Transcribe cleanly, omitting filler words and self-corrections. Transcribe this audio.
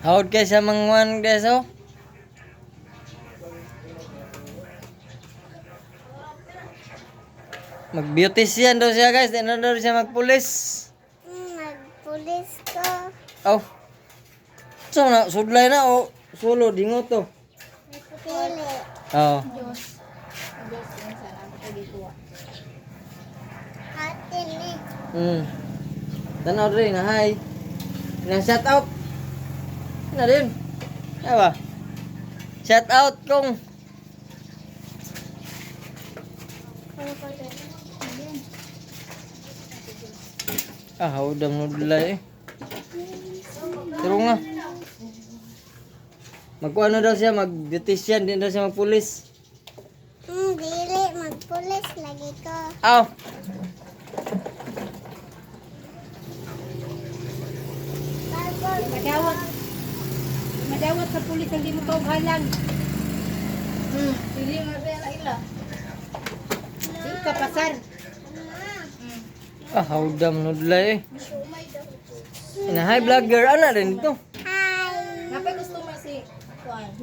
Hawad kayo sa mga guys, oh. Mag-beautician daw siya guys, di na daw siya magpulis. Magpulis ko. Oh. So na, sudlay na, oh. Solo, dingo to. Pili. Oh. Atin eh. Tanaw rin, na hi. Na shout out. Na rin. Diba? Shout out kung. Hawdang nudlay eh. Pero nga. Magkuano daw siya, mag-beautician, din daw siya magpulis. Dili, magpulis lagi ko. Aw. Madawat. Madawat sa pulis, hindi mo kauhalan. Hindi mo ila. Di ka pasar. Hawdang nudlay eh. Na hi vlogger, ana rin ito. Hi. Napay gusto mo si Juan.